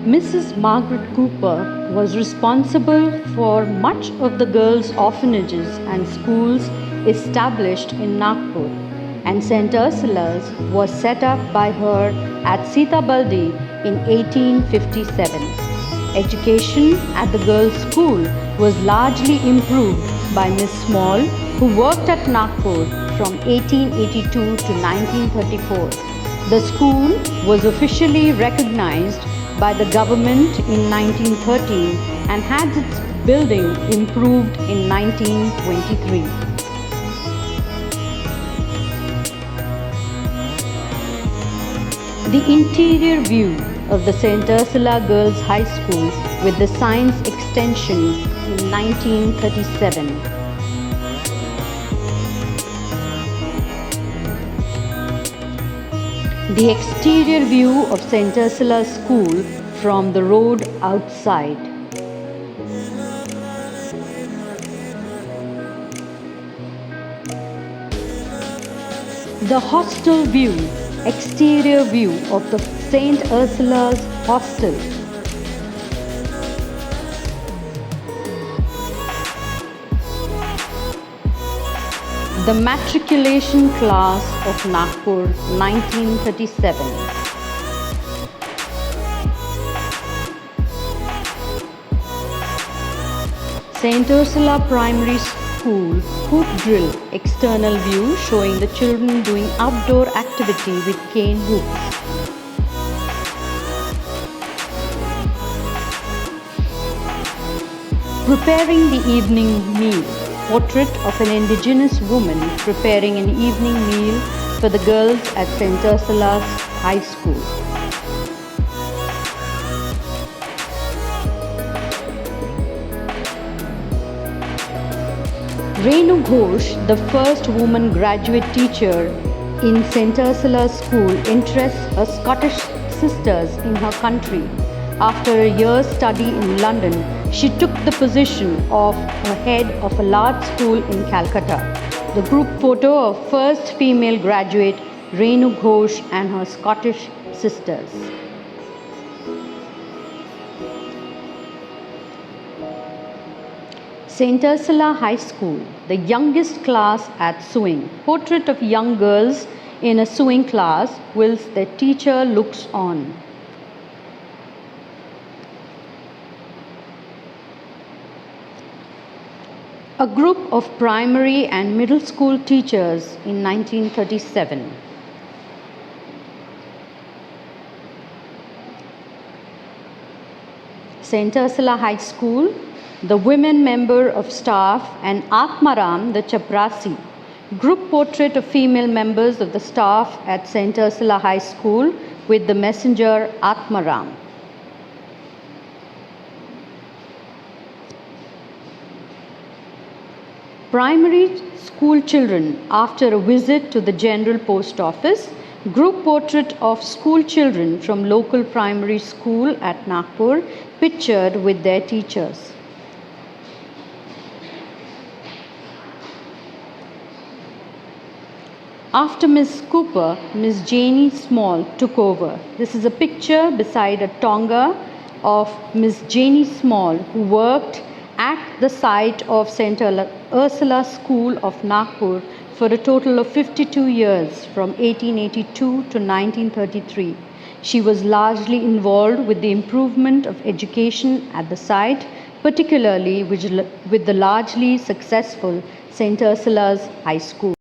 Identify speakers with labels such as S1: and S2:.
S1: Mrs. Margaret Cooper was responsible for much of the girls' orphanages and schools established in Nagpur, and St. Ursula's was set up by her at Sitabaldi in 1857. Education at the girls' school was largely improved by Miss Small, who worked at Nagpur from 1882 to 1934. The school was officially recognized by the government in 1913 and had its building improved in 1923. The interior view of the St. Ursula Girls High School with the science extension in 1937. The exterior view of St. Ursula's School from the road outside. The hostel view, exterior view of the St. Ursula's Hostel. The Matriculation Class of Nagpur, 1937. St. Ursula Primary School Hoop Drill, external view showing the children doing outdoor activity with cane hoops. Preparing the evening meal. Portrait of an indigenous woman preparing an evening meal for the girls at St. Ursula's High School. Renu Ghosh, the first woman graduate teacher in St. Ursula's School, interests her Scottish sisters in her country. After a year's study in London, she took the position of a head of a large school in Calcutta. The group photo of first female graduate Renu Ghosh and her Scottish sisters. St. Ursula High School, the youngest class at sewing. Portrait of young girls in a sewing class whilst their teacher looks on. A group of primary and middle school teachers in 1937. St. Ursula High School, the women member of staff and Atmaram, the chaprasi. Group portrait of female members of the staff at St. Ursula High School with the messenger Atmaram. Primary school children after a visit to the General Post Office. Group portrait of school children from local primary school at Nagpur pictured with their teachers. After Miss Cooper, Miss Janie Small took over. This is a picture beside a tonga of Miss Janie Small, who worked at the site of St. Ursula School of Nagpur for a total of 52 years from 1882 to 1933. She was largely involved with the improvement of education at the site, particularly with the largely successful St. Ursula's High School.